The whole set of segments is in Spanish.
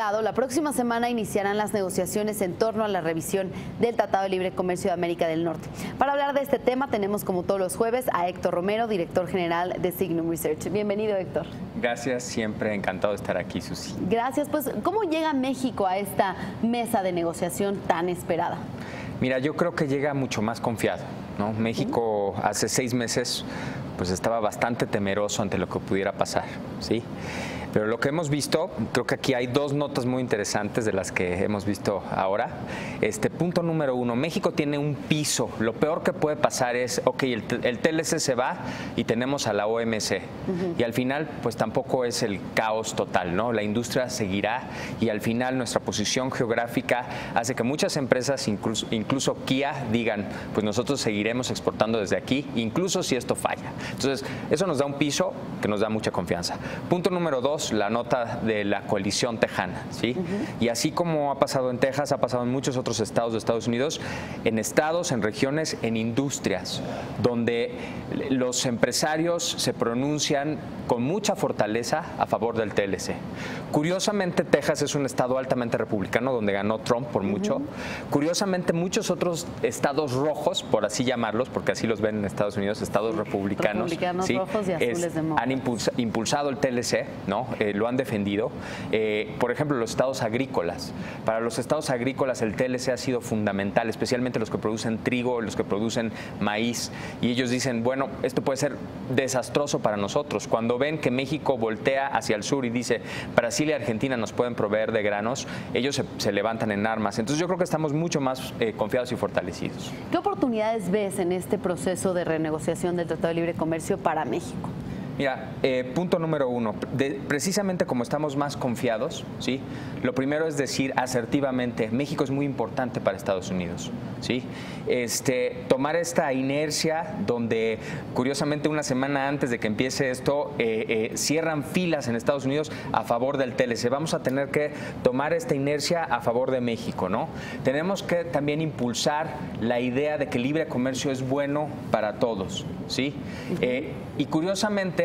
comunicado, la próxima semana iniciarán las negociaciones en torno a la revisión del Tratado de Libre Comercio de América del Norte. Para hablar de este tema tenemos como todos los jueves a Héctor Romero, director general de Signum Research. Bienvenido, Héctor. Gracias, siempre encantado de estar aquí, Susi. Gracias. Pues, ¿cómo llega México a esta mesa de negociación tan esperada? Mira, yo creo que llega mucho más confiado, ¿no? México hace 6 meses pues estaba bastante temeroso ante lo que pudiera pasar, ¿sí? Pero lo que hemos visto, creo que aquí hay 2 notas muy interesantes de las que hemos visto ahora. Punto número 1, México tiene un piso. Lo peor que puede pasar es, ok, el TLC se va y tenemos a la OMC. Y al final, pues tampoco es el caos total, ¿no? La industria seguirá y al final nuestra posición geográfica hace que muchas empresas, incluso Kia, digan, pues nosotros seguiremos exportando desde aquí, incluso si esto falla. Entonces, eso nos da un piso que nos da mucha confianza. Punto número 2, la nota de la coalición tejana, ¿sí? Y así como ha pasado en Texas, ha pasado en muchos otros estados de Estados Unidos, en estados, en regiones, en industrias, donde los empresarios se pronuncian con mucha fortaleza a favor del TLC. Curiosamente, Texas es un estado altamente republicano, donde ganó Trump por mucho. Curiosamente, muchos otros estados rojos, por así llamarlos, porque así los ven en Estados Unidos, estados republicanos, ¿sí? Rojos y azules han impulsado el TLC, ¿no? Lo han defendido. Por ejemplo, los estados agrícolas. Para los estados agrícolas el TLC ha sido fundamental, especialmente los que producen trigo, los que producen maíz. Y ellos dicen, bueno, esto puede ser desastroso para nosotros. Cuando ven que México voltea hacia el sur y dice, Brasil y Argentina nos pueden proveer de granos, ellos se levantan en armas. Entonces yo creo que estamos mucho más confiados y fortalecidos. ¿Qué oportunidades ves en este proceso de renegociación del Tratado de Libre Comercio para México? Mira, punto número 1, precisamente como estamos más confiados, ¿sí? Lo primero es decir asertivamente, México es muy importante para Estados Unidos, ¿sí? Tomar esta inercia donde, curiosamente, una semana antes de que empiece esto, cierran filas en Estados Unidos a favor del TLC. Vamos a tener que tomar esta inercia a favor de México, ¿no? Tenemos que también impulsar la idea de que el libre comercio es bueno para todos, ¿sí? Y curiosamente,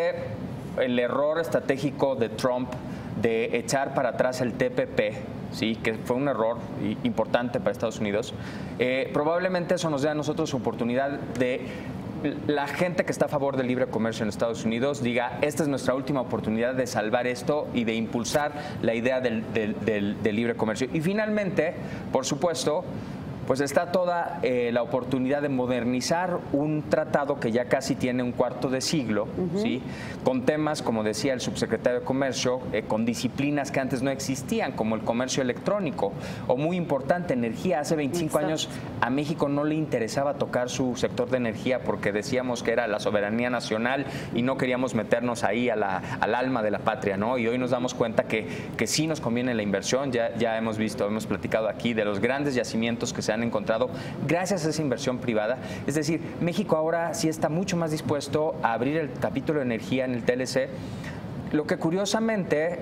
el error estratégico de Trump de echar para atrás el TPP, ¿sí? Que fue un error importante para Estados Unidos, probablemente eso nos dé a nosotros oportunidad de la gente que está a favor del libre comercio en Estados Unidos diga, esta es nuestra última oportunidad de salvar esto y de impulsar la idea del libre comercio. Y finalmente, por supuesto, pues está toda la oportunidad de modernizar un tratado que ya casi tiene un cuarto de siglo, ¿sí? Con temas, como decía el subsecretario de Comercio, con disciplinas que antes no existían, como el comercio electrónico, o muy importante, energía. Hace 25 años a México no le interesaba tocar su sector de energía porque decíamos que era la soberanía nacional y no queríamos meternos ahí al alma de la patria, ¿no? Y hoy nos damos cuenta que sí nos conviene la inversión. Ya hemos platicado aquí de los grandes yacimientos que se han encontrado gracias a esa inversión privada. Es decir, México ahora sí está mucho más dispuesto a abrir el capítulo de energía en el TLC, lo que curiosamente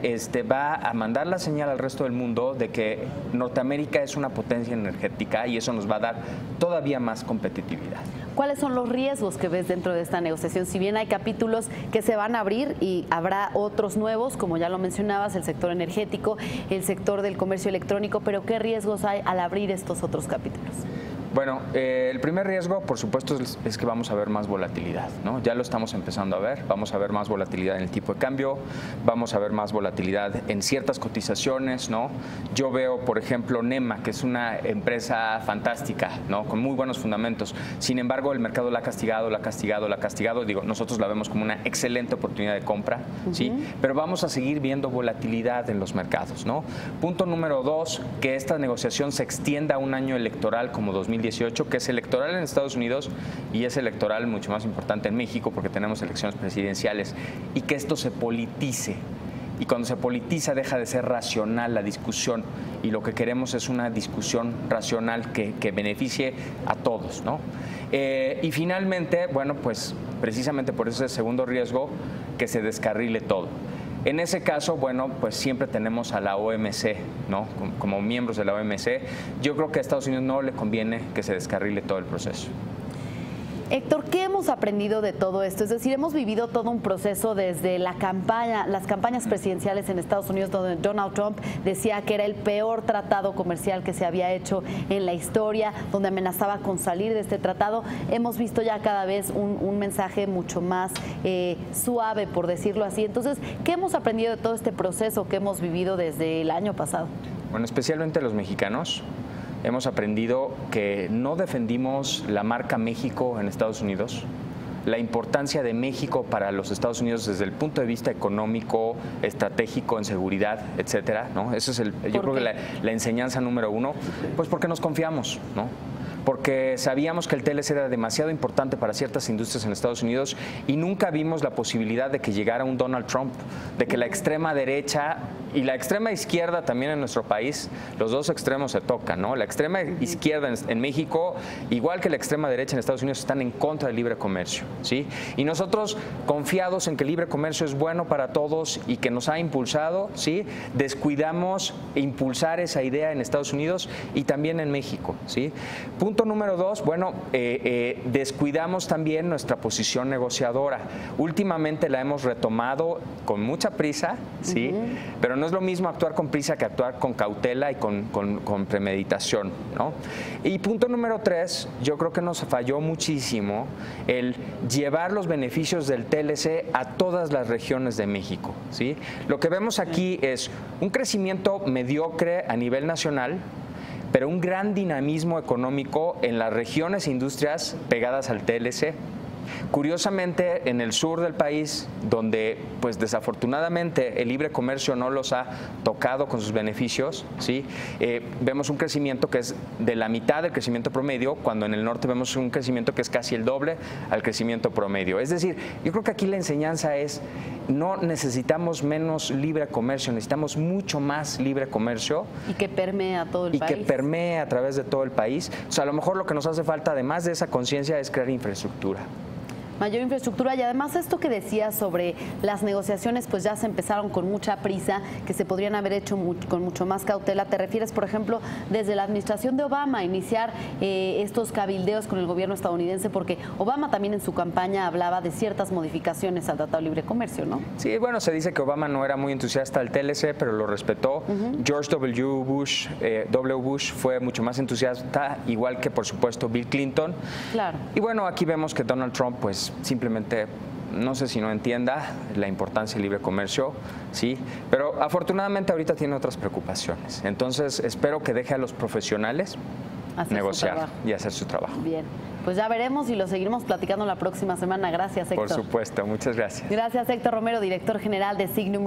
va a mandar la señal al resto del mundo de que Norteamérica es una potencia energética y eso nos va a dar todavía más competitividad. ¿Cuáles son los riesgos que ves dentro de esta negociación? Si bien hay capítulos que se van a abrir y habrá otros nuevos, como ya lo mencionabas, el sector energético, el sector del comercio electrónico, pero ¿qué riesgos hay al abrir estos otros capítulos? Bueno, el primer riesgo, por supuesto, es que vamos a ver más volatilidad, ¿no? Ya lo estamos empezando a ver. Vamos a ver más volatilidad en el tipo de cambio, vamos a ver más volatilidad en ciertas cotizaciones, ¿no? Yo veo, por ejemplo, Nema, que es una empresa fantástica, ¿no? Con muy buenos fundamentos. Sin embargo, el mercado la ha castigado, la ha castigado, la ha castigado. Digo, nosotros la vemos como una excelente oportunidad de compra, ¿sí? Pero vamos a seguir viendo volatilidad en los mercados, ¿no? Punto número 2, que esta negociación se extienda a un año electoral como 2018, que es electoral en Estados Unidos y es electoral mucho más importante en México porque tenemos elecciones presidenciales, y que esto se politice. Y cuando se politiza deja de ser racional la discusión y lo que queremos es una discusión racional que beneficie a todos, ¿no? Y finalmente, bueno, pues precisamente por ese segundo riesgo, que se descarrile todo. En ese caso, bueno, pues siempre tenemos a la OMC, ¿no? Como miembros de la OMC. Yo creo que a Estados Unidos no le conviene que se descarrile todo el proceso. Héctor, ¿qué hemos aprendido de todo esto? Es decir, hemos vivido todo un proceso desde las campañas presidenciales en Estados Unidos, donde Donald Trump decía que era el peor tratado comercial que se había hecho en la historia, donde amenazaba con salir de este tratado. Hemos visto ya cada vez un mensaje mucho más suave, por decirlo así. Entonces, ¿qué hemos aprendido de todo este proceso que hemos vivido desde el año pasado? Bueno, especialmente los mexicanos. Hemos aprendido que no defendimos la marca México en Estados Unidos, la importancia de México para los Estados Unidos desde el punto de vista económico, estratégico, en seguridad, etcétera, ¿no? Eso es yo creo que la enseñanza número uno, pues porque nos confiamos, ¿no? Porque sabíamos que el TLC era demasiado importante para ciertas industrias en Estados Unidos y nunca vimos la posibilidad de que llegara un Donald Trump, de que la extrema derecha y la extrema izquierda también en nuestro país, los dos extremos se tocan, ¿no? La extrema izquierda en México, igual que la extrema derecha en Estados Unidos, están en contra del libre comercio, ¿sí? Y nosotros, confiados en que el libre comercio es bueno para todos y que nos ha impulsado, ¿sí? Descuidamos impulsar esa idea en Estados Unidos y también en México, ¿sí? Punto número dos, bueno, descuidamos también nuestra posición negociadora. Últimamente la hemos retomado con mucha prisa, ¿sí? Pero no es lo mismo actuar con prisa que actuar con cautela y con premeditación, ¿no? Y punto número tres, yo creo que nos falló muchísimo el llevar los beneficios del TLC a todas las regiones de México, ¿sí? Lo que vemos aquí es un crecimiento mediocre a nivel nacional, pero un gran dinamismo económico en las regiones e industrias pegadas al TLC. Curiosamente, en el sur del país, donde pues desafortunadamente el libre comercio no los ha tocado con sus beneficios, ¿sí? Vemos un crecimiento que es de la mitad del crecimiento promedio, cuando en el norte vemos un crecimiento que es casi el doble al crecimiento promedio. Es decir, yo creo que aquí la enseñanza es, no necesitamos menos libre comercio, necesitamos mucho más libre comercio. Y que permee a todo el país. Y que permee a través de todo el país. O sea, a lo mejor lo que nos hace falta, además de esa conciencia, es crear infraestructura. Mayor infraestructura y además esto que decías sobre las negociaciones, pues ya se empezaron con mucha prisa, que se podrían haber hecho con mucho más cautela. ¿Te refieres, por ejemplo, desde la administración de Obama, iniciar estos cabildeos con el gobierno estadounidense? Porque Obama también en su campaña hablaba de ciertas modificaciones al Tratado de Libre Comercio, ¿no? Sí, bueno, se dice que Obama no era muy entusiasta del TLC, pero lo respetó. George W. Bush fue mucho más entusiasta, igual que, por supuesto, Bill Clinton. Claro. Y bueno, aquí vemos que Donald Trump, pues, simplemente, no sé si no entienda la importancia del libre comercio, sí, pero afortunadamente ahorita tiene otras preocupaciones. Entonces, espero que deje a los profesionales negociar y hacer su trabajo. Bien, pues ya veremos y lo seguiremos platicando la próxima semana. Gracias, Héctor. Por supuesto, muchas gracias. Gracias, Héctor Romero, director general de Signum.